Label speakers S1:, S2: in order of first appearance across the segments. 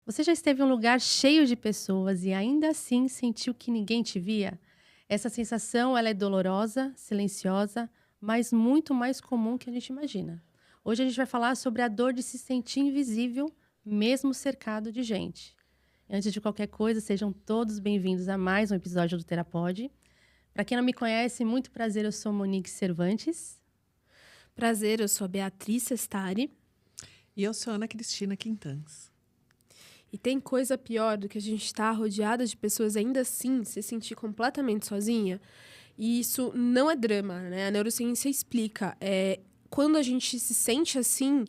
S1: Você já esteve em um lugar cheio de pessoas e ainda assim sentiu que ninguém te via? Essa sensação, ela é dolorosa, silenciosa, mas muito mais comum que a gente imagina. Hoje a gente vai falar sobre a dor de se sentir invisível, mesmo cercado de gente. Antes de qualquer coisa, sejam todos bem-vindos a mais um episódio do Terapod. Para quem não me conhece, muito prazer, eu sou Monique Cervantes.
S2: Prazer, eu sou a Beatriz Sestari.
S3: E eu sou Ana Cristina Quintans.
S2: E tem coisa pior do que a gente estar rodeada de pessoas e ainda assim se sentir completamente sozinha? E isso não é drama, né? A neurociência explica. Quando a gente se sente assim,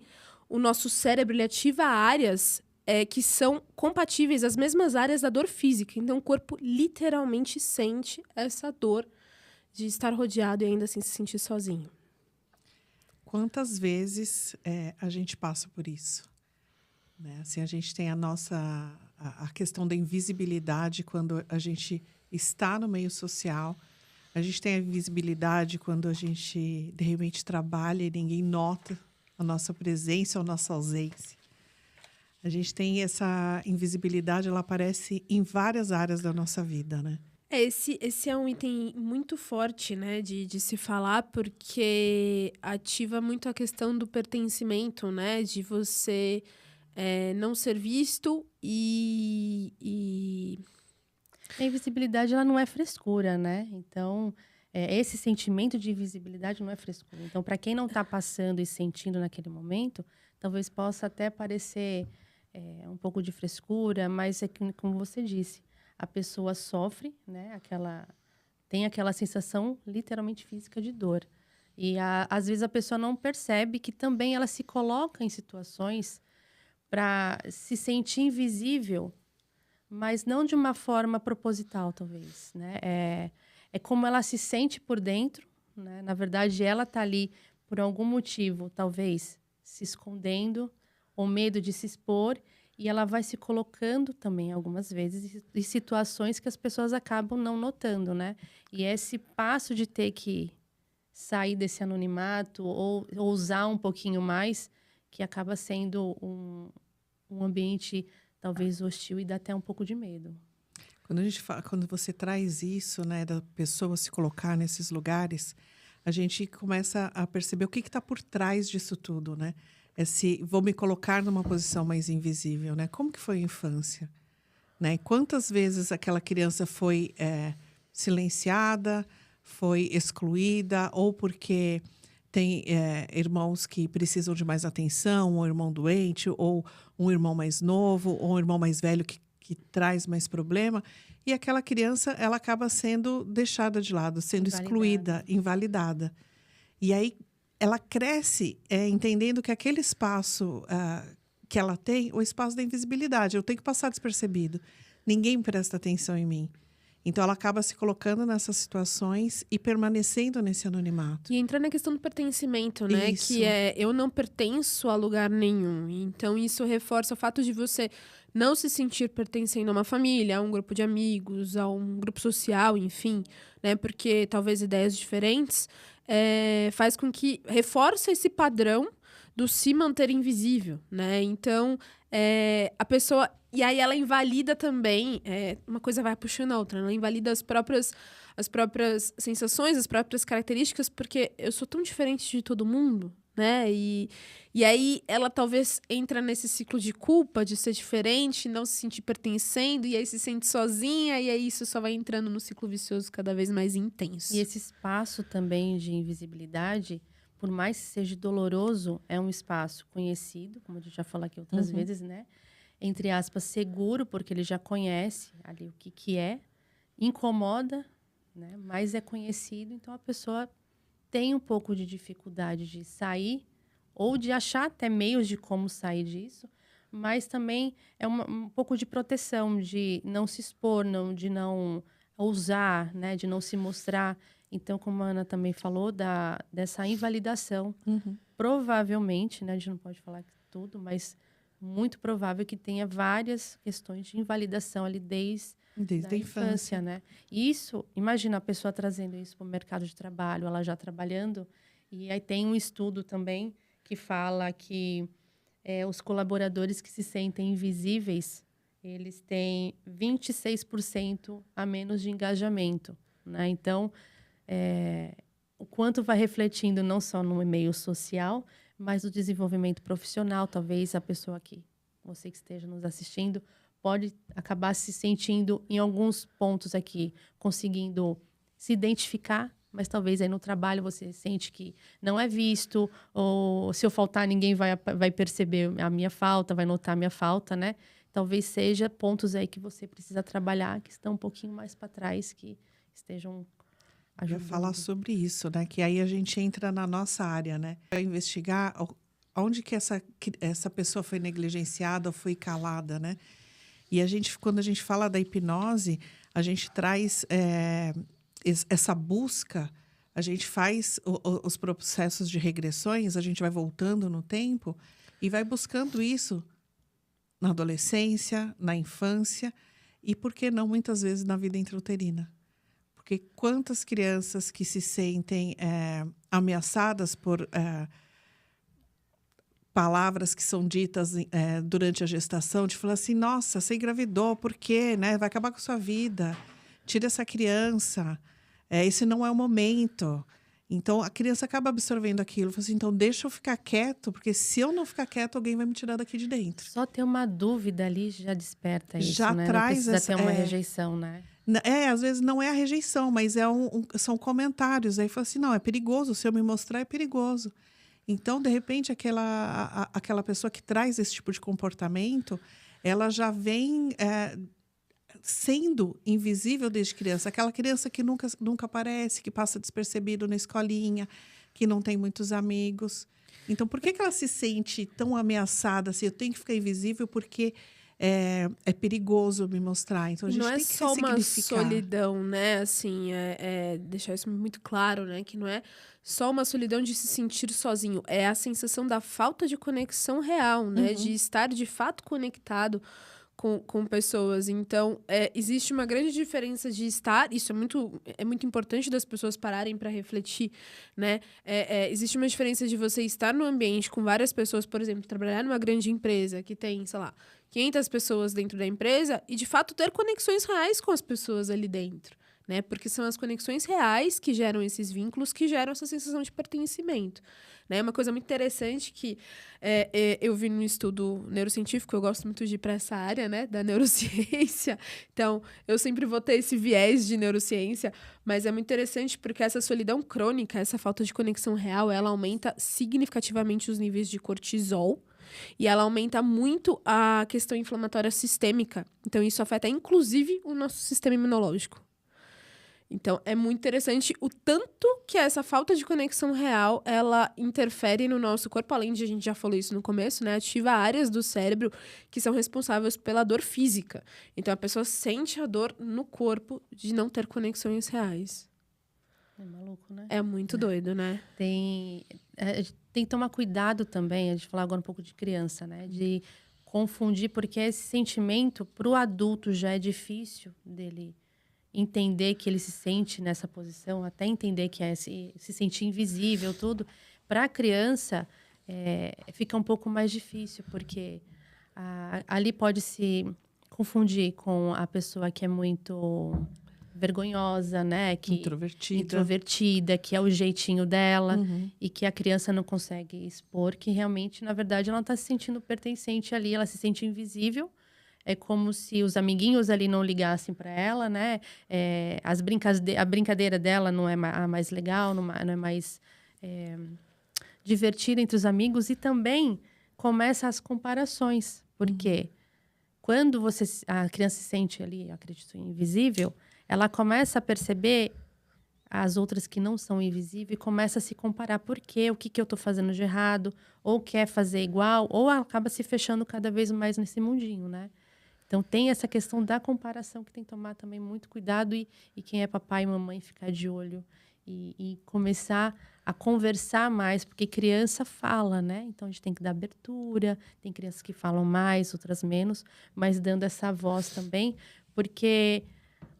S2: o nosso cérebro ele ativa áreas que são compatíveis às mesmas áreas da dor física. Então, o corpo literalmente sente essa dor de estar rodeado e ainda assim se sentir sozinho.
S3: Quantas vezes a gente passa por isso? Né? Assim, a gente tem a questão da invisibilidade quando a gente está no meio social. A gente tem a invisibilidade quando a gente, de repente, trabalha e ninguém nota a nossa presença ou a nossa ausência. A gente tem essa invisibilidade, ela aparece em várias áreas da nossa vida, né?
S2: Esse é um item muito forte, né, de se falar, porque ativa muito a questão do pertencimento, né, de você não ser visto e
S1: A invisibilidade, ela não é frescura, né? Então, esse sentimento de invisibilidade não é frescura. Então, para quem não está passando e sentindo naquele momento, talvez possa até parecer um pouco de frescura, mas é que, como você disse, a pessoa sofre, né? Tem aquela sensação literalmente física de dor. E às vezes a pessoa não percebe que também ela se coloca em situações para se sentir invisível, mas não de uma forma proposital, talvez, né? É como ela se sente por dentro, né? Na verdade, ela está ali por algum motivo, talvez se escondendo, ou medo de se expor, e ela vai se colocando também, algumas vezes, em situações que as pessoas acabam não notando, né? E esse passo de ter que sair desse anonimato, ou ousar um pouquinho mais, que acaba sendo um ambiente talvez hostil e dá até um pouco de medo.
S3: Quando você traz isso, né, da pessoa se colocar nesses lugares, a gente começa a perceber o que está por trás disso tudo, né? Vou me colocar numa posição mais invisível, né? Como que foi a infância, né? Quantas vezes aquela criança foi silenciada, foi excluída, ou porque tem irmãos que precisam de mais atenção, um irmão doente, ou um irmão mais novo, ou um irmão mais velho que traz mais problema, e aquela criança ela acaba sendo deixada de lado, sendo excluída, invalidada. E aí ela cresce entendendo que aquele espaço que ela tem, o espaço da invisibilidade, eu tenho que passar despercebido. Ninguém presta atenção em mim. Então, ela acaba se colocando nessas situações e permanecendo nesse anonimato.
S2: E entra na questão do pertencimento, né?
S3: Isso.
S2: Que eu não pertenço a lugar nenhum. Então, isso reforça o fato de você não se sentir pertencendo a uma família, a um grupo de amigos, a um grupo social, enfim, né? Porque talvez ideias diferentes faz com que reforça esse padrão do se manter invisível, né? Então, a pessoa... E aí ela invalida também, uma coisa vai puxando a outra, ela invalida as próprias sensações, as próprias características, porque eu sou tão diferente de todo mundo, né? E aí ela talvez entra nesse ciclo de culpa, de ser diferente, não se sentir pertencendo, e aí se sente sozinha, e aí isso só vai entrando no ciclo vicioso cada vez mais intenso.
S1: E esse espaço também de invisibilidade, por mais que seja doloroso, é um espaço conhecido, como a gente já falou aqui outras vezes, né? Entre aspas, seguro, porque ele já conhece ali o que é, incomoda, né? Mas é conhecido, então a pessoa tem um pouco de dificuldade de sair ou de achar até meios de como sair disso, mas também é um pouco de proteção, de não se expor, de não ousar, né? De não se mostrar. Então, como a Ana também falou, dessa invalidação, provavelmente, né? A gente não pode falar tudo, mas muito provável que tenha várias questões de invalidação ali desde a infância, né? Isso, imagina a pessoa trazendo isso para o mercado de trabalho, ela já trabalhando, e aí tem um estudo também que fala que os colaboradores que se sentem invisíveis eles têm 26% a menos de engajamento, né? Então, o quanto vai refletindo não só no meio social, mas no desenvolvimento profissional. Talvez a pessoa aqui, você que esteja nos assistindo, pode acabar se sentindo, em alguns pontos aqui, conseguindo se identificar, mas talvez aí no trabalho você sente que não é visto, ou se eu faltar, ninguém vai perceber a minha falta, vai notar a minha falta, né? Talvez seja pontos aí que você precisa trabalhar, que estão um pouquinho mais para trás, que estejam
S3: Eu ia falar sobre isso, né? Que aí a gente entra na nossa área, né? Para investigar onde que essa pessoa foi negligenciada ou foi calada, né? E quando a gente fala da hipnose, a gente traz essa busca, a gente faz os processos de regressões, a gente vai voltando no tempo e vai buscando isso na adolescência, na infância e, por que não, muitas vezes na vida intrauterina. Porque quantas crianças que se sentem ameaçadas por palavras que são ditas durante a gestação, de falar assim, nossa, você engravidou, por quê? Né? Vai acabar com a sua vida. Tira essa criança. Esse não é o momento. Então, a criança acaba absorvendo aquilo. Fala assim, então, deixa eu ficar quieto, porque se eu não ficar quieto, alguém vai me tirar daqui de dentro.
S1: Só ter uma dúvida ali já desperta isso,
S3: Já
S1: né?
S3: traz
S1: não precisa ter uma rejeição, né?
S3: Às vezes não é a rejeição, mas são comentários. Aí fala assim, não, é perigoso. Se eu me mostrar, é perigoso. Então, de repente, aquela pessoa que traz esse tipo de comportamento, ela já vem sendo invisível desde criança. Aquela criança que nunca aparece, que passa despercebido na escolinha, que não tem muitos amigos. Então, por que ela se sente tão ameaçada assim? Eu tenho que ficar invisível porque é perigoso me mostrar. Então, a gente
S2: não
S3: tem
S2: é
S3: que
S2: só uma
S3: ressignificar.
S2: solidão, né? Assim, deixar isso muito claro, né? Que não é só uma solidão de se sentir sozinho. É a sensação da falta de conexão real, né? De estar de fato conectado com pessoas. Então, existe uma grande diferença de estar... Isso é muito importante das pessoas pararem para refletir, né? Existe uma diferença de você estar num ambiente com várias pessoas, por exemplo, trabalhar numa grande empresa que tem, sei lá, 500 pessoas dentro da empresa e, de fato, ter conexões reais com as pessoas ali dentro, né? Porque são as conexões reais que geram esses vínculos, que geram essa sensação de pertencimento, né? Uma coisa muito interessante que eu vi num estudo neurocientífico, eu gosto muito de ir para essa área, né, da neurociência, então eu sempre vou ter esse viés de neurociência, mas é muito interessante porque essa solidão crônica, essa falta de conexão real, ela aumenta significativamente os níveis de cortisol, e ela aumenta muito a questão inflamatória sistêmica. Então, isso afeta, inclusive, o nosso sistema imunológico. Então, é muito interessante o tanto que essa falta de conexão real, ela interfere no nosso corpo, além de, a gente já falou isso no começo, né? Ativa áreas do cérebro que são responsáveis pela dor física. Então, a pessoa sente a dor no corpo de não ter conexões reais.
S1: É maluco, né?
S2: É muito doido, né?
S1: Tem que tomar cuidado também, a gente falar agora um pouco de criança, né? De confundir, porque esse sentimento, para o adulto, já é difícil dele entender que ele se sente nessa posição, até entender que se sentir invisível, tudo. Para a criança, fica um pouco mais difícil, porque ali pode se confundir com a pessoa que é muito vergonhosa, né? Introvertida, que é o jeitinho dela, e que a criança não consegue expor, que realmente, na verdade, ela não está se sentindo pertencente ali, ela se sente invisível. É como se os amiguinhos ali não ligassem para ela, né? A brincadeira dela não é a mais legal, não é mais divertida entre os amigos. E também começa as comparações. Porque quando a criança se sente ali, eu acredito, invisível, ela começa a perceber as outras que não são invisíveis e começa a se comparar. Por quê? O que eu estou fazendo de errado? Ou quer fazer igual, ou acaba se fechando cada vez mais nesse mundinho, né? Então, tem essa questão da comparação que tem que tomar também muito cuidado e quem é papai e mamãe ficar de olho e começar a conversar mais, porque criança fala, né? Então, a gente tem que dar abertura, tem crianças que falam mais, outras menos, mas dando essa voz também, porque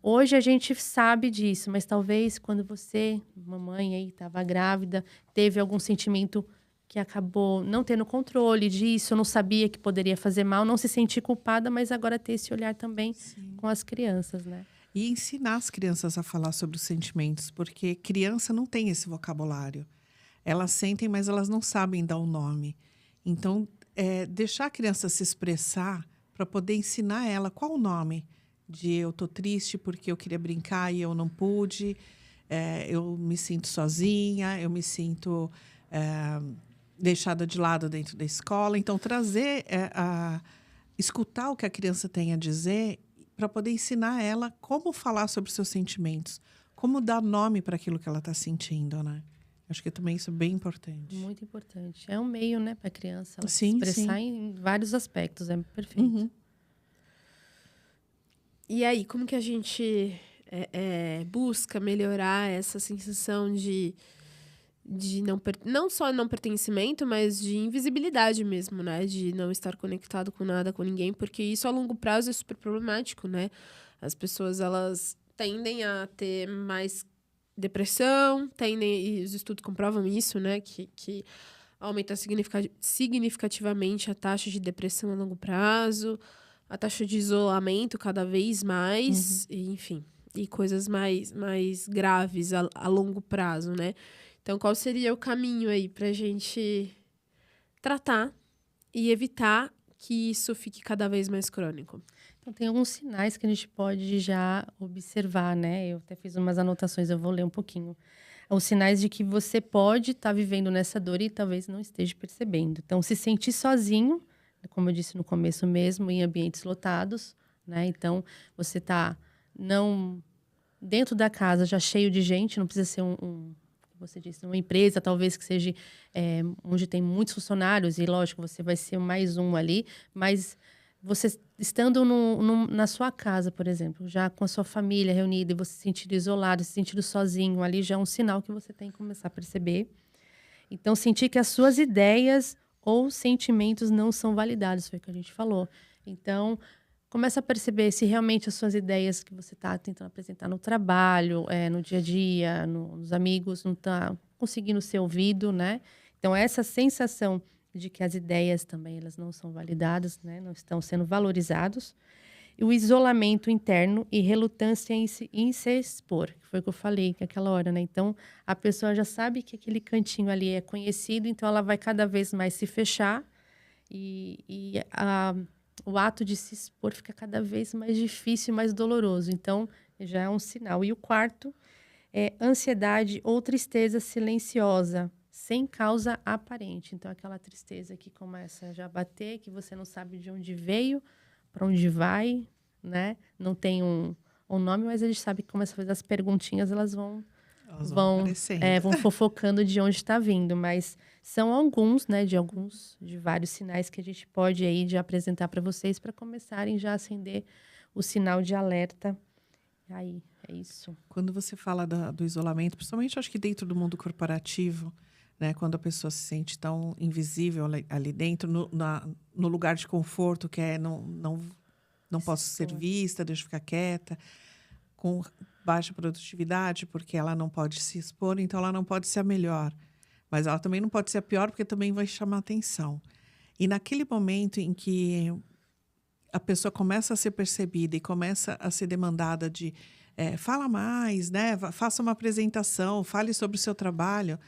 S1: hoje a gente sabe disso, mas talvez quando você, mamãe aí, estava grávida, teve algum sentimento que acabou não tendo controle disso, não sabia que poderia fazer mal, não se sentir culpada, mas agora ter esse olhar também com as crianças, né?
S3: E ensinar as crianças a falar sobre os sentimentos, porque criança não tem esse vocabulário. Elas sentem, mas elas não sabem dar um nome. Então, deixar a criança se expressar para poder ensinar ela qual o nome de eu tô triste porque eu queria brincar e eu não pude, eu me sinto sozinha, eu me sinto deixada de lado dentro da escola. Então, trazer, escutar o que a criança tem a dizer para poder ensinar ela como falar sobre os seus sentimentos, como dar nome para aquilo que ela está sentindo, né? Acho que também isso é bem importante.
S1: Muito importante. É um meio, né, para a criança ela se
S3: Sim,
S1: expressar
S3: sim.
S1: em vários aspectos. É perfeito.
S3: Uhum.
S2: E aí, como que a gente busca melhorar essa sensação de não só não pertencimento, mas de invisibilidade mesmo, né? De não estar conectado com nada, com ninguém, porque isso a longo prazo é super problemático, né? As pessoas, elas tendem a ter mais depressão, e os estudos comprovam isso, né? Que aumenta significativamente a taxa de depressão a longo prazo, a taxa de isolamento cada vez mais, e, enfim, e coisas mais graves a longo prazo, né? Então, qual seria o caminho aí pra gente tratar e evitar que isso fique cada vez mais crônico?
S1: Então, tem alguns sinais que a gente pode já observar, né? Eu até fiz umas anotações, eu vou ler um pouquinho. Os sinais de que você pode estar vivendo nessa dor e talvez não esteja percebendo. Então, se sentir sozinho, como eu disse no começo mesmo, em ambientes lotados, né? Então, você está não dentro da casa já cheio de gente, não precisa ser você disse, uma empresa, talvez que seja onde tem muitos funcionários, e lógico, você vai ser mais um ali, mas você estando na sua casa, por exemplo, já com a sua família reunida, e você se sentir isolado, se sentir sozinho, ali já é um sinal que você tem que começar a perceber. Então, sentir que as suas ideias ou sentimentos não são validados, foi o que a gente falou. Então, começa a perceber se realmente as suas ideias que você está tentando apresentar no trabalho, no dia a dia, nos amigos, não está conseguindo ser ouvido, né? Então, essa sensação de que as ideias também elas não são validadas, né? Não estão sendo valorizados. E o isolamento interno e relutância em se expor, que foi o que eu falei naquela hora, né? Então, a pessoa já sabe que aquele cantinho ali é conhecido, então ela vai cada vez mais se fechar o ato de se expor fica cada vez mais difícil e mais doloroso. Então, já é um sinal. E o quarto é ansiedade ou tristeza silenciosa, sem causa aparente. Então, aquela tristeza que começa já a bater, que você não sabe de onde veio, para onde vai, né? Não tem um nome, mas a gente sabe que começa a fazer as perguntinhas, elas vão fofocando de onde está vindo, mas são alguns, né, de vários sinais que a gente pode aí de apresentar para vocês para começarem já a acender o sinal de alerta. Aí, é isso.
S3: Quando você fala do isolamento, principalmente acho que dentro do mundo corporativo, né, quando a pessoa se sente tão invisível ali dentro, no lugar de conforto, que é não posso ser vista, deixa eu ficar quieta, com baixa produtividade, porque ela não pode se expor, então ela não pode ser a melhor. Mas ela também não pode ser a pior, porque também vai chamar atenção. E naquele momento em que a pessoa começa a ser percebida e começa a ser demandada de fala mais, né? Faça uma apresentação, fale sobre o seu trabalho.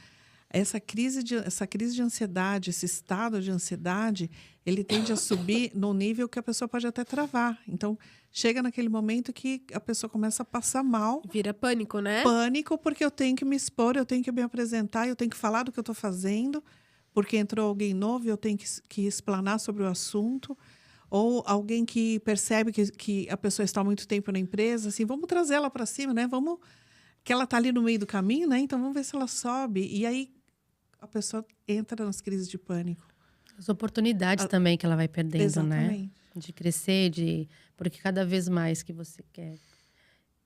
S3: Essa crise de ansiedade, esse estado de ansiedade, ele tende a subir num nível que a pessoa pode até travar. Então, chega naquele momento que a pessoa começa a passar mal.
S2: Vira pânico, né?
S3: Pânico, porque eu tenho que me expor, eu tenho que me apresentar, eu tenho que falar do que eu estou fazendo, porque entrou alguém novo e eu tenho que explanar sobre o assunto. Ou alguém que percebe que a pessoa está há muito tempo na empresa, assim, vamos trazer ela para cima, né? Que ela está ali no meio do caminho, né? Então, vamos ver se ela sobe. E aí, a pessoa entra nas crises de pânico.
S1: As oportunidades também que ela vai perdendo,
S3: exatamente,
S1: né? De crescer, porque cada vez mais que você quer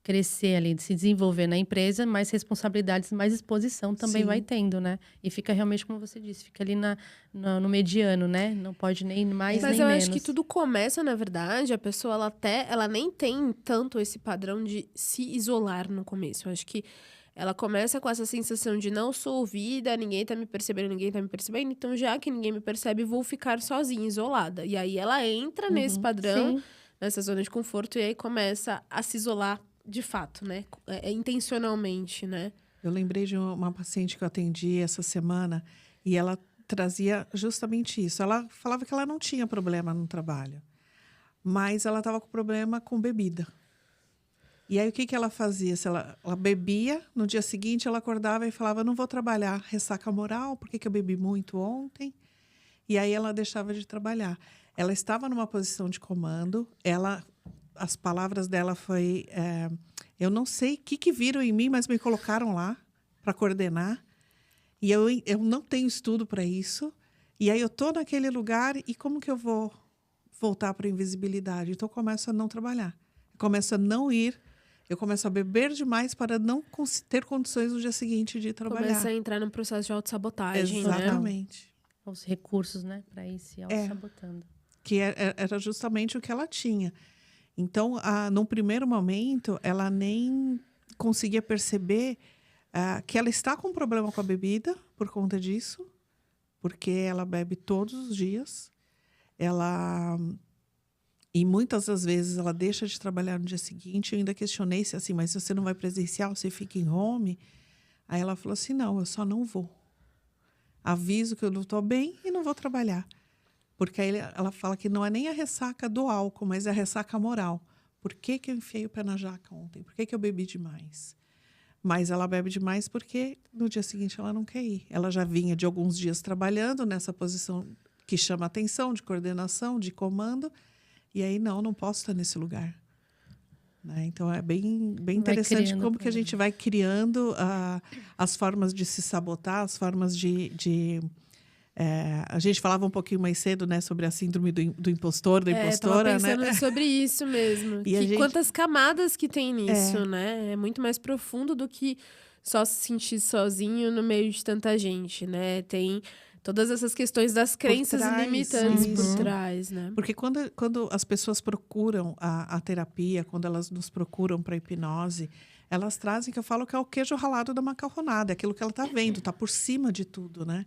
S1: crescer ali, de se desenvolver na empresa, mais responsabilidades, mais exposição também vai tendo, né? E fica realmente, como você disse, fica ali no mediano, né? Não pode nem mais nem menos.
S2: Mas eu acho que tudo começa, na verdade, a pessoa, ela nem tem tanto esse padrão de se isolar no começo. Eu acho que Ela começa com essa sensação de não sou ouvida, ninguém tá me percebendo, então já que ninguém me percebe, vou ficar sozinha, isolada. E aí ela entra nesse padrão,
S1: Sim.
S2: nessa zona de conforto, e aí começa a se isolar de fato, né? Intencionalmente, né?
S3: Eu lembrei de uma paciente que eu atendi essa semana e ela trazia justamente isso. Ela falava que ela não tinha problema no trabalho, mas ela estava com problema com bebida. E aí, o que ela fazia? Se ela bebia, no dia seguinte ela acordava e falava, não vou trabalhar, ressaca moral, porque eu bebi muito ontem? E aí ela deixava de trabalhar. Ela estava numa posição de comando, as palavras dela foi, eu não sei o que viram em mim, mas me colocaram lá para coordenar. E eu não tenho estudo para isso. E aí eu estou naquele lugar e como que eu vou voltar para a invisibilidade? Então eu começo a não trabalhar. Eu começo a não ir. Eu começo a beber demais para não ter condições no dia seguinte de trabalhar.
S2: Começa a entrar num processo de autossabotagem, né?
S3: Exatamente.
S1: Os recursos, né? Para ir se auto-sabotando.
S3: Que era justamente o que ela tinha. Então, num primeiro momento, ela nem conseguia perceber que ela está com problema com a bebida por conta disso, porque ela bebe todos os dias. E muitas das vezes ela deixa de trabalhar no dia seguinte. Eu ainda questionei se assim, mas se você não vai presencial, você fica em home? Aí ela falou assim, não, eu só não vou. Aviso que eu não estou bem e não vou trabalhar. Porque aí ela fala que não é nem a ressaca do álcool, mas é a ressaca moral. Por que eu enfiei o pé na jaca ontem? Por que eu bebi demais? Mas ela bebe demais porque no dia seguinte ela não quer ir. Ela já vinha de alguns dias trabalhando nessa posição que chama atenção, de coordenação, de comando. E aí, não posso estar nesse lugar. Né? Então, é bem interessante como que a gente vai criando as formas de se sabotar, as formas a gente falava um pouquinho mais cedo, né, sobre a síndrome do impostor, da impostora,
S2: tava pensando
S3: né?
S2: sobre isso mesmo. Quantas camadas que tem nisso, né? É muito mais profundo do que só se sentir sozinho no meio de tanta gente, né? Tem todas essas questões das crenças limitantes por trás, né?
S3: Porque quando as pessoas procuram a terapia, quando elas nos procuram para hipnose, elas trazem, que eu falo que é o queijo ralado da macarronada, aquilo que ela está vendo, está por cima de tudo, né?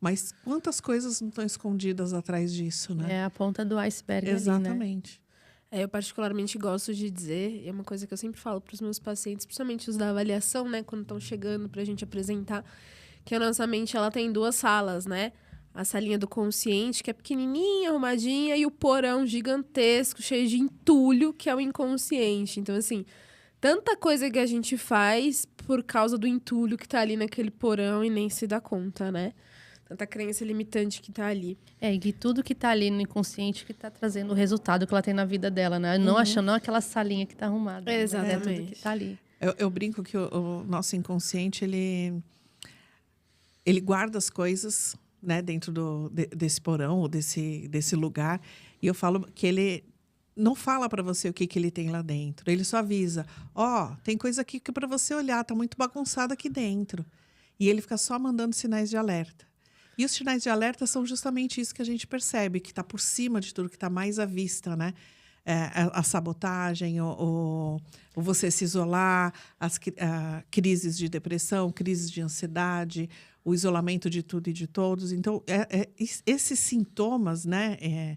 S3: Mas quantas coisas não estão escondidas atrás disso, né?
S1: É a ponta do iceberg.
S3: Exatamente.
S1: Ali, né?
S2: Eu particularmente gosto de dizer, é uma coisa que eu sempre falo para os meus pacientes, principalmente os da avaliação, né? Quando estão chegando para a gente apresentar, que a nossa mente ela tem 2 salas, né? A salinha do consciente, que é pequenininha, arrumadinha, e o porão gigantesco, cheio de entulho, que é o inconsciente. Então, assim, tanta coisa que a gente faz por causa do entulho que tá ali naquele porão e nem se dá conta, né? Tanta crença limitante que tá ali.
S1: E que tudo que tá ali no inconsciente que tá trazendo o resultado que ela tem na vida dela, né? Não achando aquela salinha que tá arrumada.
S2: Exatamente.
S1: Mas é tudo que tá ali.
S3: Eu brinco que o nosso inconsciente, ele guarda as coisas, né, dentro desse porão ou desse lugar. E eu falo que ele não fala para você o que ele tem lá dentro. Ele só avisa, tem coisa aqui que para você olhar, tá muito bagunçado aqui dentro. E ele fica só mandando sinais de alerta. E os sinais de alerta são justamente isso que a gente percebe, que está por cima de tudo, que está mais à vista, né? A sabotagem, o você se isolar, as crises de depressão, crises de ansiedade, o isolamento de tudo e de todos. Então, esses sintomas, né?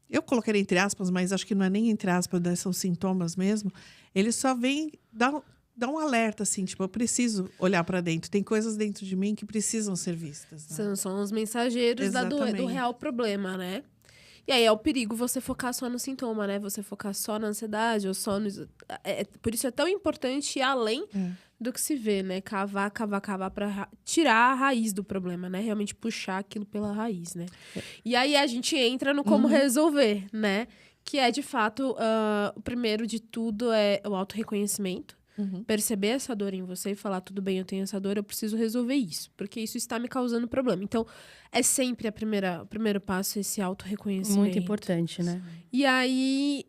S3: Eu coloquei entre aspas, mas acho que não é nem entre aspas, né, são sintomas mesmo. Eles só vêm dar um alerta, assim, tipo, eu preciso olhar para dentro. Tem coisas dentro de mim que precisam ser vistas. Né?
S2: São os mensageiros do real problema, né? E aí é o perigo você focar só no sintoma, né? Você focar só na ansiedade ou só no... por isso é tão importante ir além do que se vê, né? Cavar para tirar a raiz do problema, né? Realmente puxar aquilo pela raiz, né? E aí a gente entra no como resolver, né? Que é, de fato, o primeiro de tudo é o autorreconhecimento. Perceber essa dor em você e falar, tudo bem, eu tenho essa dor, eu preciso resolver isso, porque isso está me causando problema. Então, é sempre o primeiro passo esse autorreconhecimento.
S1: Muito importante, né?
S2: E aí,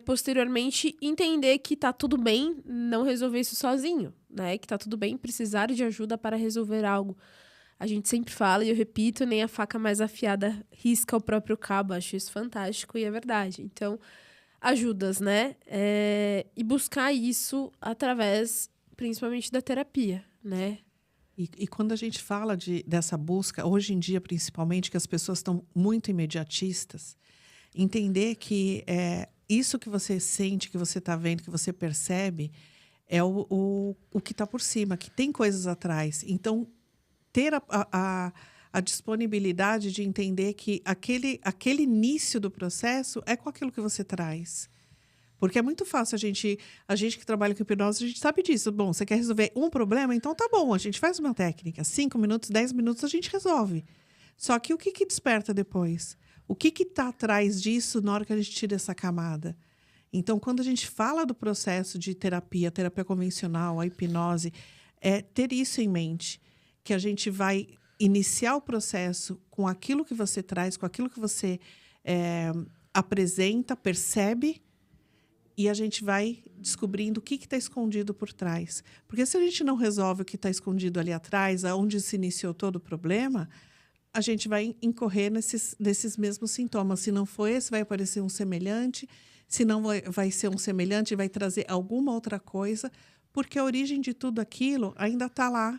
S2: posteriormente, entender que tá tudo bem não resolver isso sozinho, né? Que tá tudo bem precisar de ajuda para resolver algo. A gente sempre fala, e eu repito, nem a faca mais afiada risca o próprio cabo. Acho isso fantástico e é verdade. Então, ajudas, né? E buscar isso através, principalmente da terapia, né?
S3: E quando a gente fala dessa busca, hoje em dia, principalmente, que as pessoas estão muito imediatistas, entender que isso que você sente, que você está vendo, que você percebe, é o que está por cima, que tem coisas atrás. Então, ter a disponibilidade de entender que aquele início do processo é com aquilo que você traz. Porque é muito fácil a gente que trabalha com hipnose, a gente sabe disso. Bom, você quer resolver um problema? Então tá bom, a gente faz uma técnica. 5 minutos, 10 minutos, a gente resolve. Só que o que desperta depois? O que está atrás disso na hora que a gente tira essa camada? Então, quando a gente fala do processo de terapia convencional, a hipnose, é ter isso em mente. Que a gente vai iniciar o processo com aquilo que você traz, com aquilo que você apresenta, percebe, e a gente vai descobrindo o que está escondido por trás. Porque se a gente não resolve o que está escondido ali atrás, aonde se iniciou todo o problema, a gente vai incorrer nesses mesmos sintomas. Se não for esse, vai aparecer um semelhante. Se não vai ser um semelhante, vai trazer alguma outra coisa, porque a origem de tudo aquilo ainda está lá,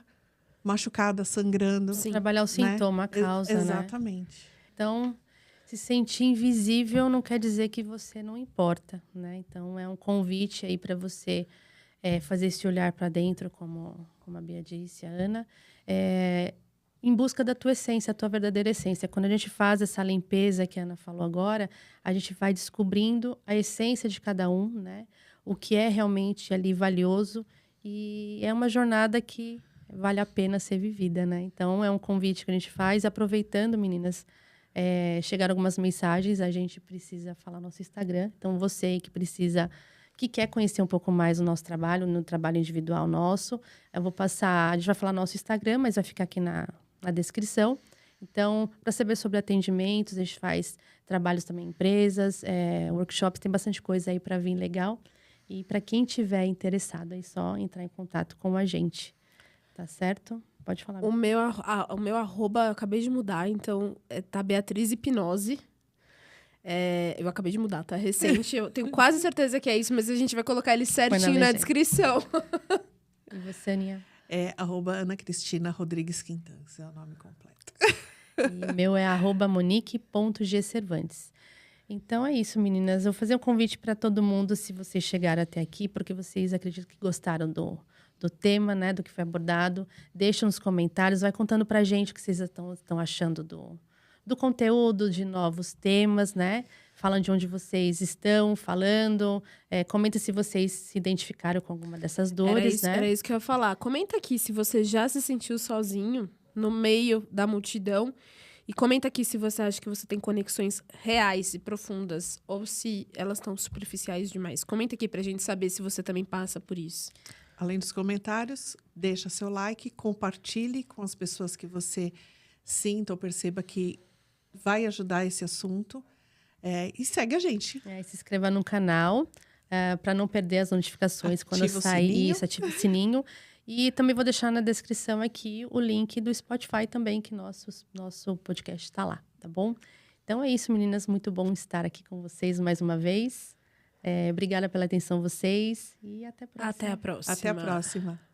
S3: machucada, sangrando.
S1: Sim. Trabalhar o sintoma, a causa,
S3: exatamente.
S1: Né? Então, se sentir invisível não quer dizer que você não importa, né? Então, é um convite aí para você fazer esse olhar para dentro, como a Bia disse, a Ana, em busca da tua essência, a tua verdadeira essência. Quando a gente faz essa limpeza que a Ana falou agora, a gente vai descobrindo a essência de cada um, né? O que é realmente ali valioso, e é uma jornada que vale a pena ser vivida, né? Então, é um convite que a gente faz, aproveitando, meninas. Chegaram algumas mensagens, a gente precisa falar nosso Instagram. Então, você que quer conhecer um pouco mais o nosso trabalho, no trabalho individual nosso, eu vou passar, a gente vai falar nosso Instagram, mas vai ficar aqui na descrição. Então, para saber sobre atendimentos, a gente faz trabalhos também em empresas, workshops, tem bastante coisa aí para vir legal. E para quem tiver interessado, é só entrar em contato com a gente. Tá certo? Pode falar.
S2: O meu arroba eu acabei de mudar, então tá Beatriz Hipnose. Eu acabei de mudar, tá? Recente. Eu tenho quase certeza que é isso, mas a gente vai colocar ele certinho na descrição.
S1: E você, Aninha?
S3: @Ana Cristina Rodrigues Quintanz, é o nome completo.
S1: E meu é @monique.gcervantes. Então é isso, meninas. Eu vou fazer um convite para todo mundo, se vocês chegaram até aqui, porque vocês acredito que gostaram do tema, né, do que foi abordado. Deixa nos comentários, vai contando pra gente o que vocês estão achando do conteúdo, de novos temas, né? Falam de onde vocês estão falando. Comenta se vocês se identificaram com alguma dessas dores, né?
S2: Era isso que eu ia falar. Comenta aqui se você já se sentiu sozinho no meio da multidão. E comenta aqui se você acha que você tem conexões reais e profundas ou se elas estão superficiais demais. Comenta aqui pra gente saber se você também passa por isso.
S3: Além dos comentários, deixa seu like, compartilhe com as pessoas que você sinta ou perceba que vai ajudar esse assunto. E segue a gente.
S1: Se inscreva no canal para não perder as notificações quando sair. Isso, ative o sininho. E também vou deixar na descrição aqui o link do Spotify também, que nosso podcast está lá, tá bom? Então é isso, meninas. Muito bom estar aqui com vocês mais uma vez. Obrigada pela atenção vocês e até a próxima.
S2: Até a próxima.
S3: Até a próxima.